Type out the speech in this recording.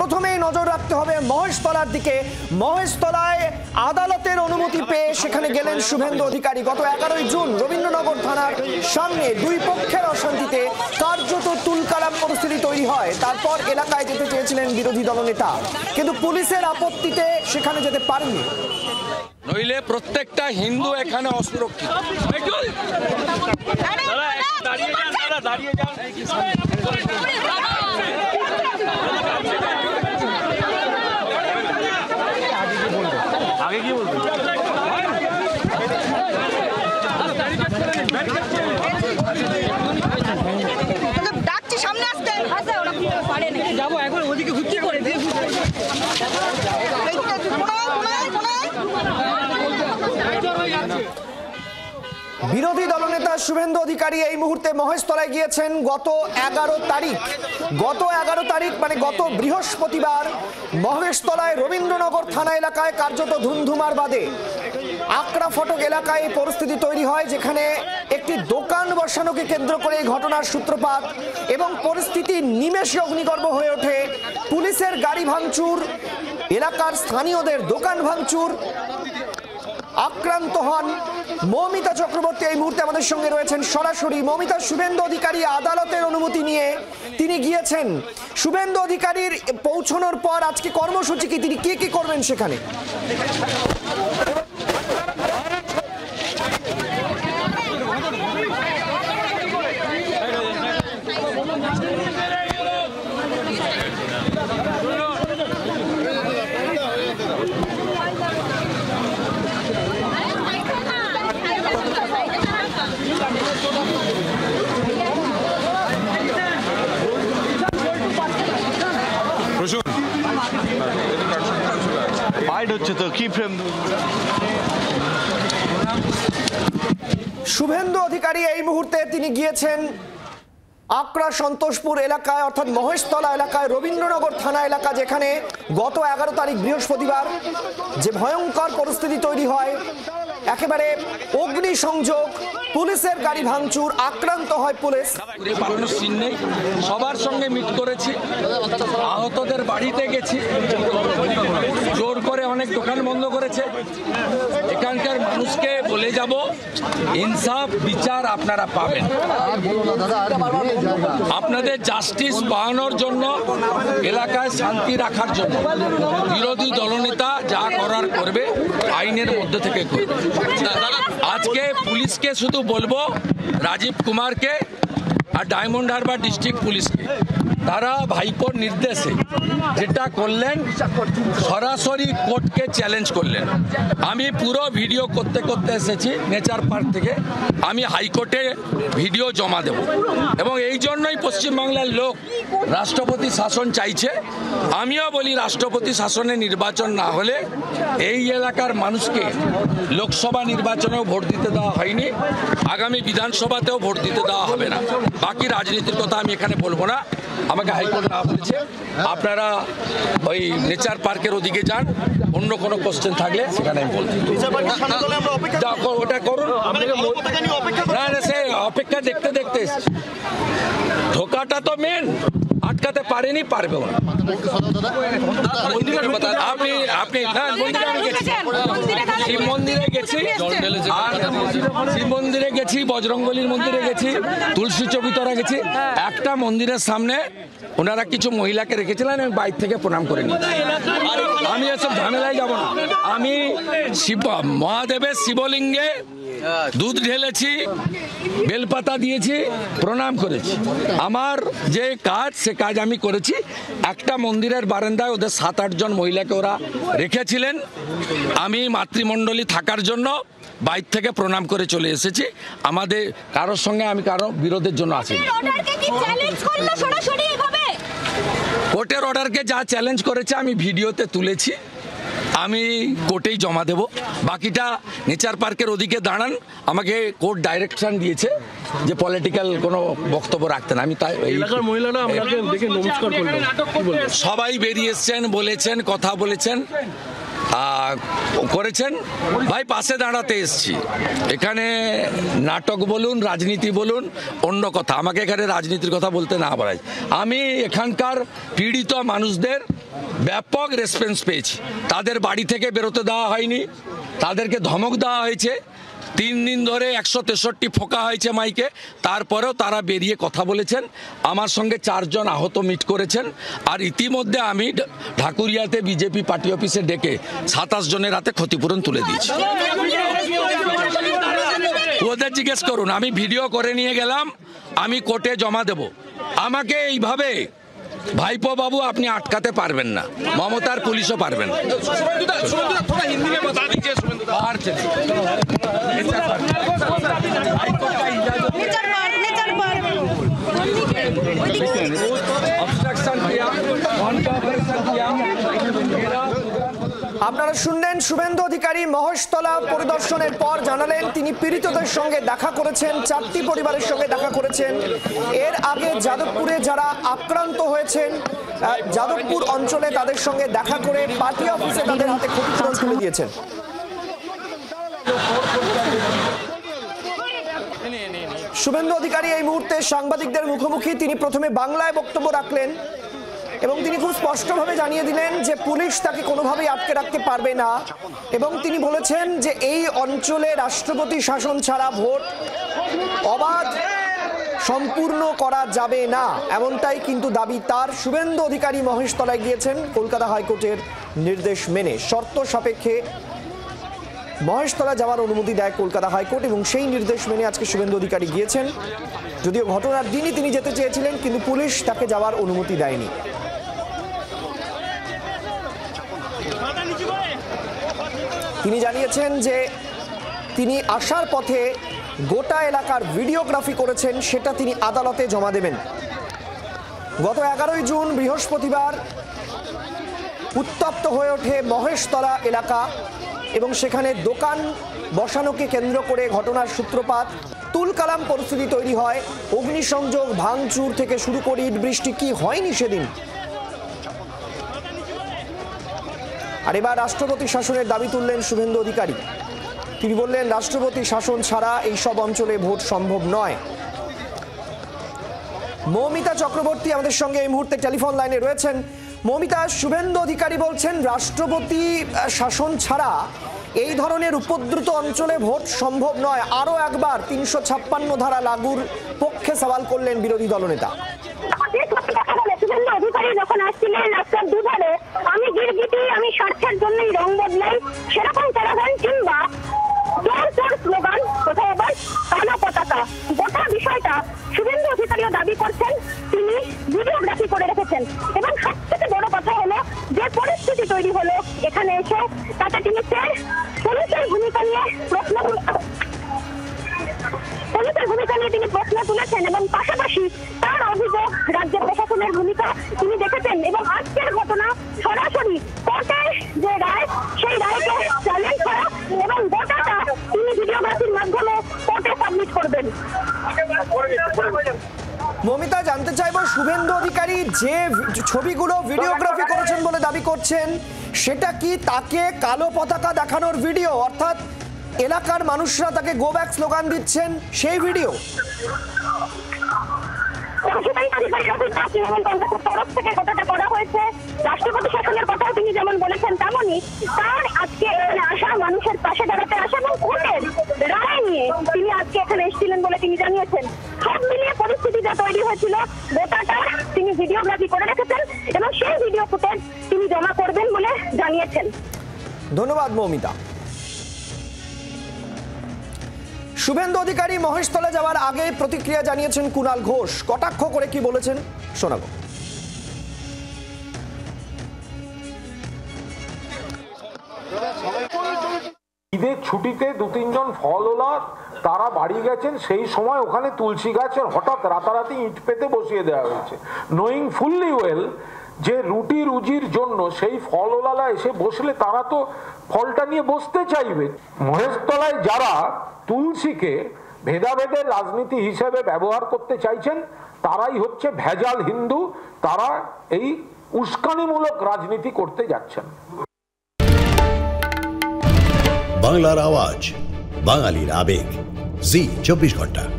প্রথমেই নজর রাখতে হবে মহেশতলার দিকে। মহেশতলায় আদালতের অনুমতি পেয়ে সেখানে গেলেন শুভেন্দু অধিকারী। গত 11ই জুন রবীন্দ্রনগর থানার সামনে দুই পক্ষের অশান্তিতে কার্যত তুলকালাম পরিস্থিতি তৈরি হয়। তারপর এলাকায় যেতে চেয়েছিলেন বিরোধী দলনেতা, কিন্তু পুলিশের আপত্তিতে সেখানে যেতে পারেননি। নইলে প্রত্যেকটা হিন্দু এখানে অসুরক্ষিত। আগে কি বলবো? ডাকছি সামনে আসতে, ওরা পারে না। যাবো এখন ওদিকে ঘুরতে করে দিই। বিরোধী দলনেতা শুভেন্দু অধিকারী এই মুহূর্তে মহেশতলায় গিয়েছেন। গত 11 তারিখ মানে গত বৃহস্পতিবার মহেশতলায় রবীন্দ্রনগর থানা এলাকায় কার্যত ধুমধুমার বাদে আকরা ফটক এলাকায় পরিস্থিতি তৈরি হয়, যেখানে একটি দোকান বসানোকে কেন্দ্র করে এই ঘটনার সূত্রপাত এবং পরিস্থিতি নিমেষে অগ্নিগর্ভ হয়ে ওঠে। পুলিশের গাড়ি ভাঙচুর, এলাকার স্থানীয়দের দোকান ভাঙচুর, আক্রান্ত হন মৌমিতা চক্রবর্তী। এই মুহূর্তে আমাদের সঙ্গে রয়েছেন সরাসরি। মৌমিতা, শুভেন্দু অধিকারী আদালতের অনুমতি নিয়ে তিনি গিয়েছেন। শুভেন্দু অধিকারীর পৌঁছানোর পর আজকে কর্মসূচি কি, তিনি কি কি করবেন সেখানে? শুভেন্দু অধিকারী এই মুহূর্তে তিনি গিয়েছেন আকরা সন্তোষপুর এলাকায়, অর্থাৎ মহেশতলা এলাকায়, রবীন্দ্রনগর থানা এলাকা, যেখানে গত 11 তারিখ বৃহস্পতিবার যে ভয়ঙ্কর পরিস্থিতি তৈরি হয়, একেবারে অগ্নিসংযোগ, পুলিশের গাড়ি ভাঙচুর, আক্রান্ত হয় পুলিশ। পালানোর সিন নেই, সবার সঙ্গে মিট করেছি, আহতদের বাড়িতে গেছি, জোর করে অনেক দোকান বন্ধ করেছে। এখানকার মানুষকে বলে যাব, ইনসাফ বিচার আপনারা পাবেন। আপনাদের জাস্টিস পাওয়ানোর জন্য, এলাকায় শান্তি রাখার জন্য বিরোধী দলনেতা যা করার করবে, আইনের মধ্যে থেকে করবে। আজকে পুলিশকে শুধু বলবো, রাজীব কুমারকে আর ডায়মন্ড হারবার ডিস্ট্রিক্ট পুলিশকে, তারা ভাইপোর নির্দেশে যেটা করলেন, সরাসরি কোর্টকে চ্যালেঞ্জ করলেন। আমি পুরো ভিডিও করতে করতে এসেছি নেচার পার্ক থেকে, আমি হাইকোর্টে ভিডিও জমা দেব। এবং এই জন্যই পশ্চিমবাংলার লোক রাষ্ট্রপতি শাসন চাইছে। আমিও বলি, রাষ্ট্রপতি শাসনে নির্বাচন না হলে এই এলাকার মানুষকে লোকসভা নির্বাচনেও ভোট দিতে দেওয়া হয়নি, আগামী বিধানসভাতেও ভোট দিতে দেওয়া হবে না। বাকি রাজনীতির কথা আমি এখানে বলবো না, আমাকে হাইকোর্ট না বলেছে। আপনারা ওই নেচার পার্কের ওদিকে যান, অন্য কোনো কোশ্চেন থাকলে সেখানে আমি বলছি। ওটা করুন, না সে অপেক্ষা দেখতে দেখতে ধোকাটা তো মেন, আটকাতে পারেনি, পারবেও না। আপনি শিব মন্দিরে গেছি, শিব মন্দিরে গেছি, বজরঙ্গলির মন্দিরে গেছি, তুলসী চৌকিতরা গেছি। একটা মন্দিরের সামনে ওনারা কিছু মহিলাকে রেখেছিলেন, আমি বাইর থেকে প্রণাম করে নিই। আমি এসব ঝামেলায় যাব না। আমি মহাদেবের শিবলিঙ্গে দুধ ঢেলেছি, বেলপাতা দিয়েছি, প্রণাম করেছি। আমার যে কাজ, সে কাজ আমি করেছি। একটা মন্দিরের বারান্দায় ওদের 7-8 জন মহিলাকে ওরা রেখেছিলেন, আমি মাতৃমণ্ডলী থাকার জন্য বাইর থেকে প্রণাম করে চলে এসেছি। আমাদের কারোর সঙ্গে আমি কারো বিরোধের জন্য আসিনি। কোর্টের অর্ডারকে যা চ্যালেঞ্জ করেছে আমি ভিডিওতে তুলেছি, আমি কোর্টেই জমা দেব। বাকিটা নেচার পার্কের ওদিকে দাঁড়ান, আমাকে কোর্ট ডাইরেকশন দিয়েছে যে পলিটিক্যাল কোনো বক্তব্য রাখতেন। আমি তাই সবাই বেরিয়ে এসছেন, বলেছেন, কথা বলেছেন। করেছেন। ভাই পাশে দাঁড়াতে এসছি, এখানে নাটক বলুন রাজনীতি বলুন অন্য কথা, আমাকে এখানে রাজনীতির কথা বলতে না বাড়াই। আমি এখানকার পীড়িত মানুষদের ব্যাপক রেসপন্স পেয়েছি। তাদের বাড়ি থেকে বেরোতে দেওয়া হয়নি, তাদেরকে ধমক দেওয়া হয়েছে, 3 দিন ধরে 163 ফোঁকা হয়েছে মাইকে, তারপরেও তারা বেরিয়ে কথা বলেছেন। আমার সঙ্গে 4 জন আহত মিট করেছেন। আর ইতিমধ্যে আমি ঢাকুরিয়াতে বিজেপি পার্টি অফিসে ডেকে 27 জনের হাতে ক্ষতিপূরণ তুলে দিয়েছি। ওদের জিজ্ঞেস করুন, আমি ভিডিও করে নিয়ে গেলাম, আমি কোর্টে জমা দেব। আমাকে এইভাবে ভাইপো বাবু আপনি আটকাতে পারবেন না, মমতার পুলিশও পারবেন না। আপনারা শুনলেন শুভেন্দু অধিকারী মহেশতলা পরিদর্শনের পর জানালেন তিনি পীড়িতদের সঙ্গে দেখা করেছেন, 4টি পরিবারের সঙ্গে দেখা করেছেন। এর আগে যাদবপুরে যারা আক্রান্ত হয়েছেন যাদবপুর অঞ্চলে তাদের সঙ্গে দেখা করে পার্টি অফিসে তাদের হাতে ক্ষতিপূরণ তুলে দিয়েছেন। শুভেন্দু অধিকারী এই মুহূর্তে সাংবাদিকদের মুখোমুখি। তিনি প্রথমে বাংলায় বক্তব্য রাখলেন এবং তিনি খুব স্পষ্টভাবে জানিয়ে দিলেন যে পুলিশ তাকে কোনোভাবেই আটকে রাখতে পারবে না, এবং তিনি বলেছেন যে এই অঞ্চলে রাষ্ট্রপতি শাসন ছাড়া ভোট অবাধ সম্পূর্ণ করা যাবে না, এমনটাই কিন্তু দাবি তার। শুভেন্দু অধিকারী মহেশতলায় গিয়েছেন কলকাতা হাইকোর্টের নির্দেশ মেনে। শর্ত সাপেক্ষে মহেশতলা যাওয়ার অনুমতি দেয় কলকাতা হাইকোর্ট এবং সেই নির্দেশ মেনে আজকে শুভেন্দু অধিকারী গিয়েছেন। যদিও ঘটনার দিনই তিনি যেতে চেয়েছিলেন, কিন্তু পুলিশ তাকে যাওয়ার অনুমতি দেয়নি। তিনি জানিয়েছেন যে তিনি আসার পথে গোটা এলাকার ভিডিওগ্রাফি করেছেন, সেটা তিনি আদালতে জমা দেবেন। গত 11ই জুন বৃহস্পতিবার উত্তপ্ত হয়ে ওঠে মহেশতলা এলাকা এবং সেখানে দোকান বসানোকে কেন্দ্র করে ঘটনার সূত্রপাত। তুলকালাম পরিস্থিতি তৈরি হয়, অগ্নিসংযোগ ভাঙচুর থেকে শুরু করে ইট বৃষ্টি কি হয়নি সেদিন। আর এবার রাষ্ট্রপতি শাসনের দাবি তুললেন শুভেন্দু অধিকারী। তিনি বললেন রাষ্ট্রপতি শাসন ছাড়া এই সব অঞ্চলে ভোট সম্ভব নয়। মৌমিতা চক্রবর্তী আমাদের সঙ্গে এই মুহূর্তে টেলিফোন লাইনে রয়েছেন। মৌমিতা, শুভেন্দু অধিকারী বলছেন রাষ্ট্রপতি শাসন ছাড়া এই ধরনের উপদ্রুত অঞ্চলে ভোট সম্ভব নয়। আরো একবার 356 ধারা লাগুর পক্ষে সওয়াল করলেন বিরোধী দলনেতা। শুভেন্দু অধিকারী যখন আসছিলেন রাস্তার দুধারে, আমি গিরগিটি, আমি স্বার্থের জন্যই রং বদলাই, সেরকম স্লোগান কিংবা স্লোগান, কোথায় আবার কালো পতাকা, গোটা বিষয়টা শুভেন্দু অধিকারীও দাবি করছেন তিনি ভিডিওগ্রাফি করে রেখেছেন। এবং সবথেকে বড় কথা হলো যে পরিস্থিতি তৈরি হলো এখানে এসে, তাতে তিনি পুলিশের ভূমিকা নিয়ে তিনি প্রশ্ন তুলেছেন এবং পাশাপাশি তার অভিযোগ রাজ্য প্রশাসনের ভূমিকা তিনি দেখেছেন। এবং আজকের ঘটনা সরাসরি কোর্টের যে রায়, সেই রায়কে চ্যালেঞ্জ করা এবং গোটাটা তিনি ভিডিওগ্রাফির মাধ্যমে কোর্টে সাবমিট করবেন। মমিতা, জানতে চাইবো শুভেন্দু অধিকারী যে ছবিগুলো ভিডিওগ্রাফি করেছেন বলে দাবি করছেন, সেটা কি তাকে কালো পতাকা দেখানোর ভিডিও, অর্থাৎ এলাকার মানুষরা তাকে গো ব্যাক স্লোগান দিচ্ছেন সেই ভিডিও? তরফ থেকে কথাটা করা হয়েছে, রাষ্ট্রপতি শাসনের কথাও তিনি যেমন বলেছেন তেমনি তার আজকে এখানে আসা, মানুষের পাশে দাঁড়াতে আসা এবং কোর্টের রায় নিয়ে তিনি আজকে এখানে এসেছিলেন বলে তিনি জানিয়েছেন। সব মিলিয়ে পরিস্থিতি যা তৈরি হয়েছিল গোটাটা তিনি ভিডিওগ্রাফি করে রেখেছেন এবং সেই ভিডিও ফুটেজ তিনি জমা করবেন বলে জানিয়েছেন। ধন্যবাদ মৌমিতা। শুভেন্দু অধিকারী মহেশতলা যাওয়ার আগে প্রতিক্রিয়া জানিয়েছেন কুণাল ঘোষ। কটাক্ষ করে কি বলেছেন শোনাবো। ঈদের ছুটিতে 2-3 জন ফলওয়ালা তারা বাড়ি গেছেন, সেই সময় ওখানে তুলসী গাছের হঠাৎ রাতারাতি ইট পেতে বসিয়ে দেওয়া হয়েছে, নোয়িং ফুললি ওয়েল যে রুটি রুজির জন্য সেই ফলওয়ালা এসে বসলে তারা তো ফলটা নিয়ে বসতে চাইবে। মহেশতলায় যারা তুলসীকে ভেদাভেদের রাজনীতি হিসেবে ব্যবহার করতে চাইছেন তারাই হচ্ছে ভেজাল হিন্দু, তারা এই উস্কানিমূলক রাজনীতি করতে যাচ্ছেন। বাংলার আওয়াজ, বাঙালির আবেগ, জি 24 ঘন্টা।